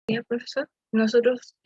Días, profesor. Nosotros,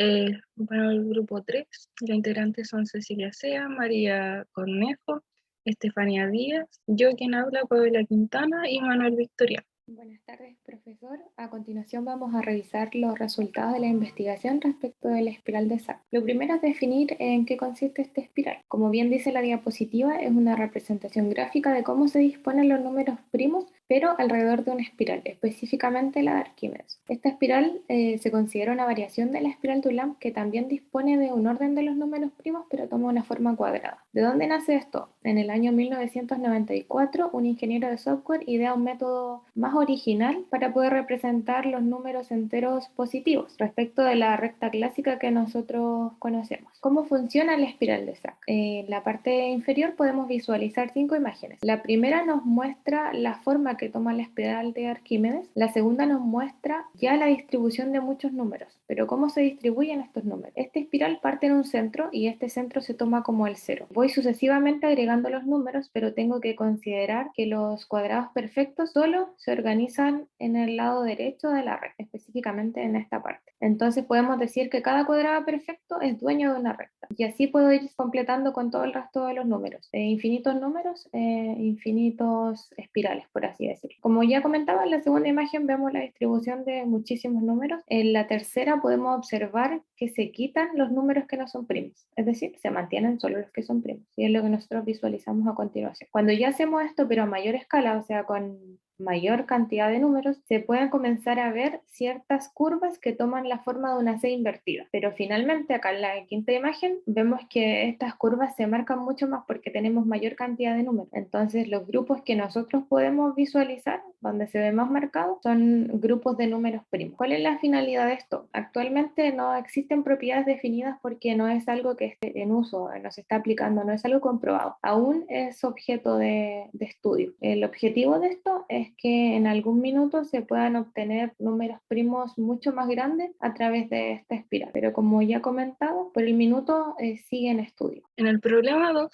bueno, el grupo 3, los integrantes son Cecilia Sea, María Cornejo, Estefanía Díaz, yo quien habla, Paola Quintana y Manuel Victoriano. Buenas tardes, profesor. A continuación vamos a revisar los resultados de la investigación respecto de la espiral de Zak. Lo primero es definir en qué consiste esta espiral. Como bien dice la diapositiva, es una representación gráfica de cómo se disponen los números primos, pero alrededor de una espiral, específicamente la de Arquímedes. Esta espiral se considera una variación de la espiral de Ulam, que también dispone de un orden de los números primos, pero toma una forma cuadrada. ¿De dónde nace esto? En el año 1994, un ingeniero de software idea un método más original para poder representar los números enteros positivos respecto de la recta clásica que nosotros conocemos. ¿Cómo funciona la espiral de Zak? En la parte inferior podemos visualizar 5 imágenes. La primera nos muestra la forma que toma la espiral de Arquímedes. La segunda nos muestra ya la distribución de muchos números, pero cómo se distribuyen estos números. Esta espiral parte en un centro y este centro se toma como el cero. Voy sucesivamente agregando los números, pero tengo que considerar que los cuadrados perfectos solo se organizan en el lado derecho de la recta, específicamente en esta parte. Entonces podemos decir que cada cuadrado perfecto es dueño de una recta. Y así puedo ir completando con todo el resto de los números. Infinitos números, infinitos espirales, por así decirlo. Como ya comentaba, en la segunda imagen vemos la distribución de muchísimos números. En la tercera podemos observar que se quitan los números que no son primos. Es decir, se mantienen solo los que son primos. Y es lo que nosotros visualizamos a continuación. Cuando ya hacemos esto, pero a mayor escala, o sea, con mayor cantidad de números, se pueden comenzar a ver ciertas curvas que toman la forma de una C invertida. Pero finalmente, acá en la quinta imagen, vemos que estas curvas se marcan mucho más porque tenemos mayor cantidad de números. Entonces, los grupos que nosotros podemos visualizar, donde se ve más marcado, son grupos de números primos. ¿Cuál es la finalidad de esto? Actualmente no existen propiedades definidas porque no es algo que esté en uso, no se está aplicando, no es algo comprobado. Aún es objeto de estudio. El objetivo de esto es que en algún minuto se puedan obtener números primos mucho más grandes a través de esta espiral. Pero como ya comentado, por el minuto sigue en estudio. En el problema 2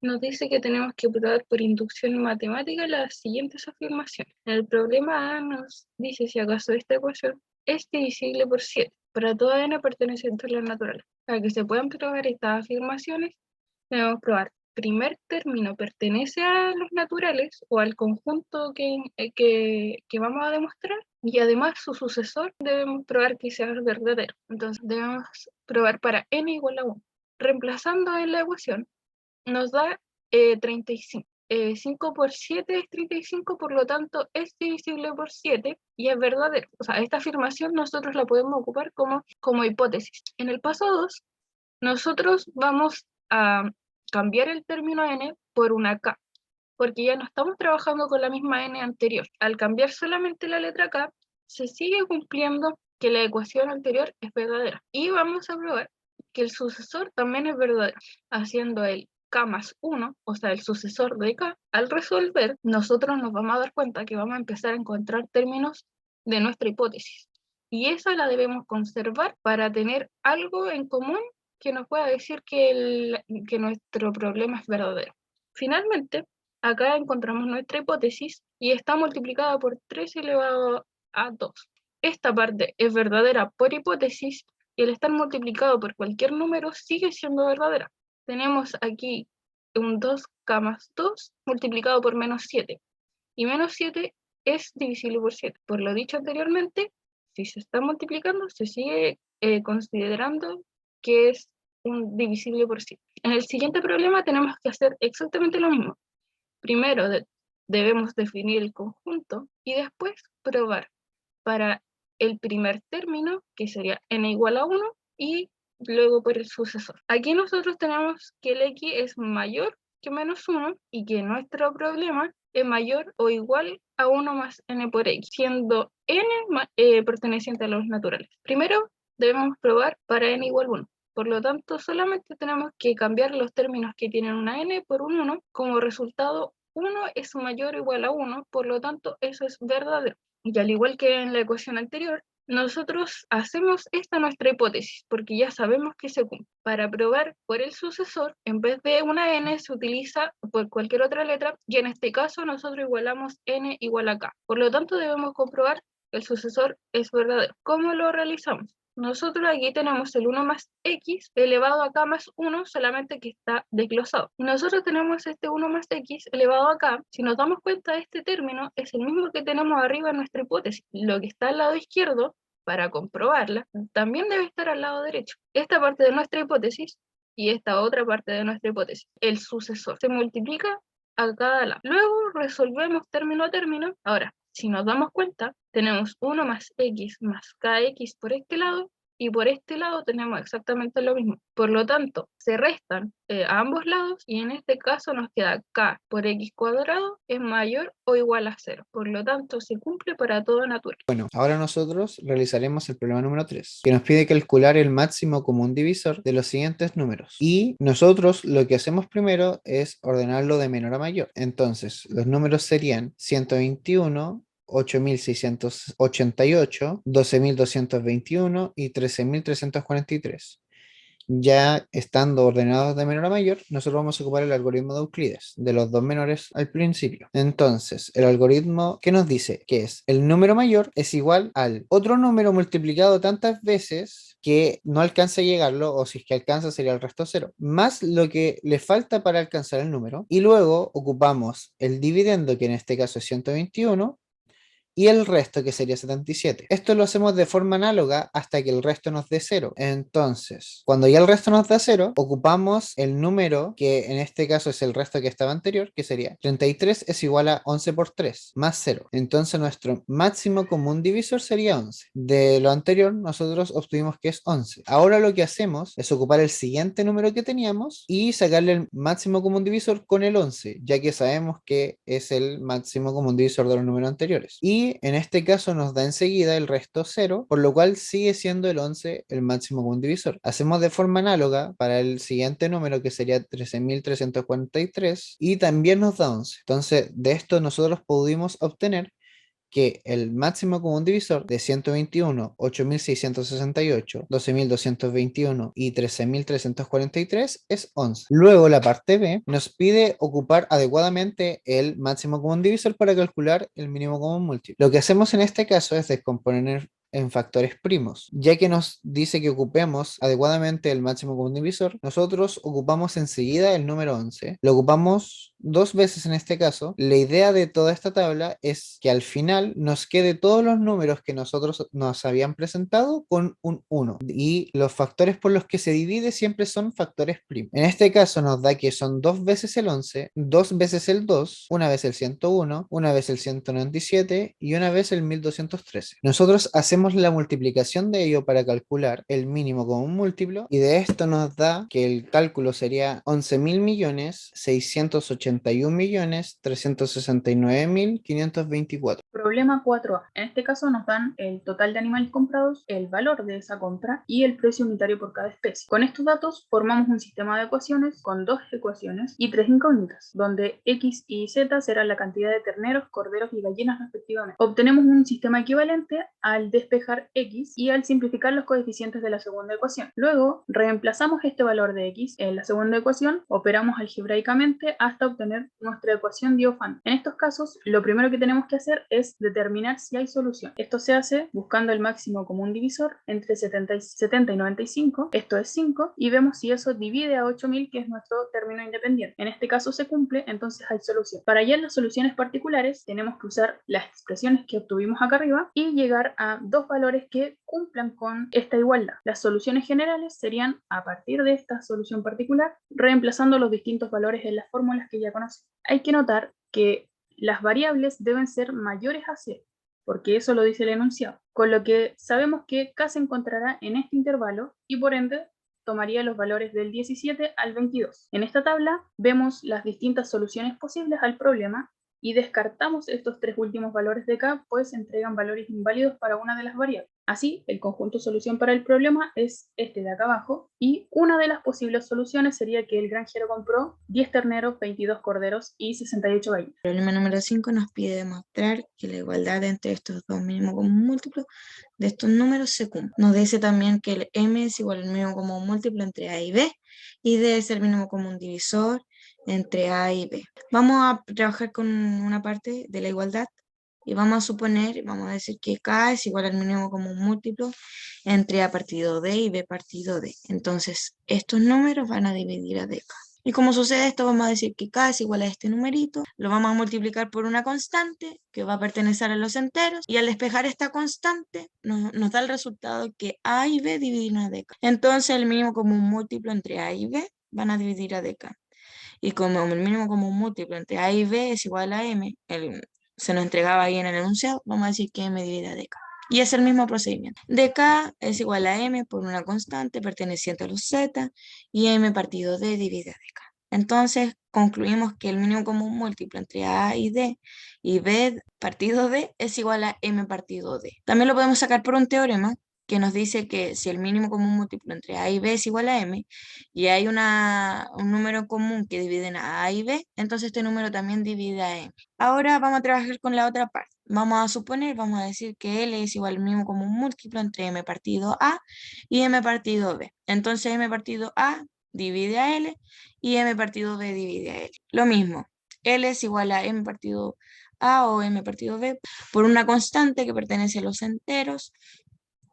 nos dice que tenemos que probar por inducción matemática las siguientes afirmaciones. En el problema A nos dice si acaso esta ecuación es divisible por 7 para toda n perteneciente a las naturales. Para que se puedan probar estas afirmaciones, debemos probar primer término pertenece a los naturales o al conjunto que vamos a demostrar, y además su sucesor debemos probar que sea verdadero. Entonces debemos probar para n igual a 1. Reemplazando en la ecuación nos da 35. 5 por 7 es 35, por lo tanto es divisible por 7 y es verdadero. O sea, esta afirmación nosotros la podemos ocupar como hipótesis. En el paso 2, nosotros vamos a cambiar el término n por una k, porque ya no estamos trabajando con la misma n anterior. Al cambiar solamente la letra k, se sigue cumpliendo que la ecuación anterior es verdadera. Y vamos a probar que el sucesor también es verdadero, haciendo el k más 1, o sea, el sucesor de k. Al resolver, nosotros nos vamos a dar cuenta que vamos a empezar a encontrar términos de nuestra hipótesis. Y esa la debemos conservar para tener algo en común que nos pueda decir que nuestro problema es verdadero. Finalmente, acá encontramos nuestra hipótesis y está multiplicada por 3 elevado a 2. Esta parte es verdadera por hipótesis y al estar multiplicado por cualquier número sigue siendo verdadera. Tenemos aquí un 2k más 2 multiplicado por menos 7. Y menos 7 es divisible por 7. Por lo dicho anteriormente, si se está multiplicando, se sigue considerando que es un divisible por 7. En el siguiente problema tenemos que hacer exactamente lo mismo. Primero debemos definir el conjunto y después probar para el primer término, que sería n igual a 1, y luego por el sucesor. Aquí nosotros tenemos que el x es mayor que menos 1 y que nuestro problema es mayor o igual a 1 más n por x, siendo n perteneciente a los naturales. Primero debemos probar para n igual a 1. Por lo tanto, solamente tenemos que cambiar los términos que tienen una n por un 1. Como resultado, 1 es mayor o igual a 1, por lo tanto, eso es verdadero. Y al igual que en la ecuación anterior, nosotros hacemos esta nuestra hipótesis, porque ya sabemos que se cumple. Para probar por el sucesor, en vez de una n, se utiliza por cualquier otra letra, y en este caso nosotros igualamos n igual a k. Por lo tanto, debemos comprobar el sucesor es verdadero. ¿Cómo lo realizamos? Nosotros aquí tenemos el 1 más x elevado a k más 1, solamente que está desglosado. Y nosotros tenemos este 1 más x elevado a k. Si nos damos cuenta, este término es el mismo que tenemos arriba en nuestra hipótesis. Lo que está al lado izquierdo, para comprobarla, también debe estar al lado derecho. Esta parte de nuestra hipótesis y esta otra parte de nuestra hipótesis, el sucesor, se multiplica a cada lado. Luego resolvemos término a término. Ahora, si nos damos cuenta, tenemos 1 más x más kx por este lado, y por este lado tenemos exactamente lo mismo. Por lo tanto, se restan a ambos lados, y en este caso nos queda k por x cuadrado es mayor o igual a 0. Por lo tanto, se cumple para todo natural. Bueno, ahora nosotros realizaremos el problema número 3, que nos pide calcular el máximo común divisor de los siguientes números. Y nosotros lo que hacemos primero es ordenarlo de menor a mayor. Entonces, los números serían 121, 8.688, 12.221 y 13.343. Ya estando ordenados de menor a mayor, nosotros vamos a ocupar el algoritmo de Euclides, de los dos menores al principio. Entonces, el algoritmo que nos dice que es el número mayor es igual al otro número multiplicado tantas veces que no alcanza a llegarlo, o si es que alcanza sería el resto cero, más lo que le falta para alcanzar el número, y luego ocupamos el dividendo, que en este caso es 121, y el resto, que sería 77. Esto lo hacemos de forma análoga hasta que el resto nos dé 0. Entonces, cuando ya el resto nos da 0, ocupamos el número, que en este caso es el resto que estaba anterior, que sería 33 es igual a 11 por 3, más 0. Entonces nuestro máximo común divisor sería 11. De lo anterior, nosotros obtuvimos que es 11. Ahora lo que hacemos es ocupar el siguiente número que teníamos y sacarle el máximo común divisor con el 11, ya que sabemos que es el máximo común divisor de los números anteriores. Y en este caso nos da enseguida el resto 0, por lo cual sigue siendo el 11 el máximo común divisor. Hacemos de forma análoga para el siguiente número, que sería 13.343, y también nos da 11. Entonces, de esto nosotros pudimos obtener que el máximo común divisor de 121, 8.668, 12.221 y 13.343 es 11. Luego la parte B nos pide ocupar adecuadamente el máximo común divisor para calcular el mínimo común múltiplo. Lo que hacemos en este caso es descomponer en factores primos. Ya que nos dice que ocupemos adecuadamente el máximo común divisor, nosotros ocupamos enseguida el número 11. Lo ocupamos dos veces en este caso. La idea de toda esta tabla es que al final nos quede todos los números que nosotros nos habían presentado con un 1. Y los factores por los que se divide siempre son factores primos. En este caso nos da que son dos veces el 11, dos veces el 2, una vez el 101, una vez el 197 y una vez el 1213. Nosotros hacemos la multiplicación de ello para calcular el mínimo común múltiplo, y de esto nos da que el cálculo sería 11.681.369.524. Problema 4A. En este caso nos dan el total de animales comprados, el valor de esa compra y el precio unitario por cada especie. Con estos datos formamos un sistema de ecuaciones con dos ecuaciones y tres incógnitas, donde X y Z serán la cantidad de terneros, corderos y gallinas respectivamente. Obtenemos un sistema equivalente al despejar X y al simplificar los coeficientes de la segunda ecuación. Luego reemplazamos este valor de X en la segunda ecuación, operamos algebraicamente hasta obtener nuestra ecuación Diophant. En estos casos, lo primero que tenemos que hacer es determinar si hay solución. Esto se hace buscando el máximo común divisor entre 70 y 95, esto es 5, y vemos si eso divide a 8000, que es nuestro término independiente. En este caso se cumple, entonces hay solución. Para hallar las soluciones particulares, tenemos que usar las expresiones que obtuvimos acá arriba y llegar a dos valores que cumplan con esta igualdad. Las soluciones generales serían a partir de esta solución particular, reemplazando los distintos valores en las fórmulas que ya conocemos. Hay que notar que las variables deben ser mayores a 0, porque eso lo dice el enunciado, con lo que sabemos que K se encontrará en este intervalo y por ende tomaría los valores del 17 al 22. En esta tabla vemos las distintas soluciones posibles al problema y descartamos estos tres últimos valores de K, pues entregan valores inválidos para una de las variables. Así, el conjunto solución para el problema es este de acá abajo, y una de las posibles soluciones sería que el granjero compró 10 terneros, 22 corderos y 68 gallinas. El problema número 5 nos pide demostrar que la igualdad entre estos dos mínimos común múltiplos de estos números se cumple. Nos dice también que el M es igual al mínimo común múltiplo entre A y B, y D es el mínimo común divisor entre A y B. Vamos a trabajar con una parte de la igualdad y vamos a suponer, vamos a decir que K es igual al mínimo común múltiplo entre A partido D y B partido D. Entonces, estos números van a dividir a DK. Y como sucede esto, vamos a decir que K es igual a este numerito, lo vamos a multiplicar por una constante que va a pertenecer a los enteros, y al despejar esta constante nos da el resultado que A y B dividen a DK. Entonces, el mínimo común múltiplo entre A y B van a dividir a DK. Y como el mínimo común múltiplo entre A y B es igual a M, se nos entregaba ahí en el enunciado, vamos a decir que M divide a DK. Y es el mismo procedimiento. DK es igual a M por una constante perteneciente a los Z, y M partido D divide a DK. Entonces concluimos que el mínimo común múltiplo entre A y D y B partido D es igual a M partido D. También lo podemos sacar por un teorema que nos dice que si el mínimo común múltiplo entre A y B es igual a M, y hay un número común que dividen a A y B, entonces este número también divide a M. Ahora vamos a trabajar con la otra parte. Vamos a suponer, vamos a decir que L es igual al mínimo común múltiplo entre M partido A y M partido B. Entonces M partido A divide a L y M partido B divide a L. Lo mismo, L es igual a M partido A o M partido B por una constante que pertenece a los enteros,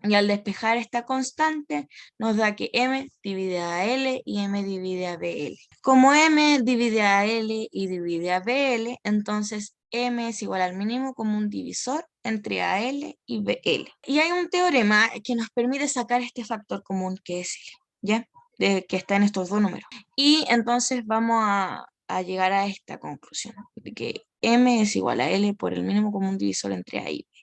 y al despejar esta constante nos da que M divide a L y M divide a BL. Como M divide a L y divide a BL, entonces M es igual al mínimo común divisor entre AL y BL. Y hay un teorema que nos permite sacar este factor común que es L, ¿ya? Que está en estos dos números. Y entonces vamos a llegar a esta conclusión, de que M es igual a L por el mínimo común divisor entre A y B.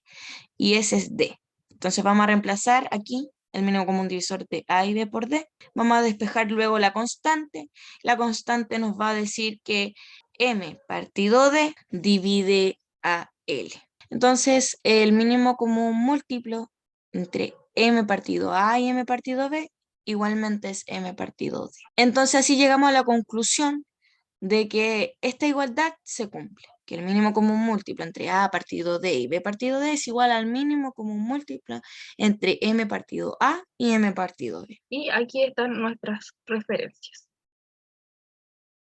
Y ese es D. Entonces vamos a reemplazar aquí el mínimo común divisor de A y B por D. Vamos a despejar luego la constante. La constante nos va a decir que M partido D divide a L. Entonces el mínimo común múltiplo entre M partido A y M partido B igualmente es M partido D. Entonces así llegamos a la conclusión de que esta igualdad se cumple, que el mínimo común múltiplo entre A partido D y B partido D es igual al mínimo común múltiplo entre M partido A y M partido B. Y aquí están nuestras referencias.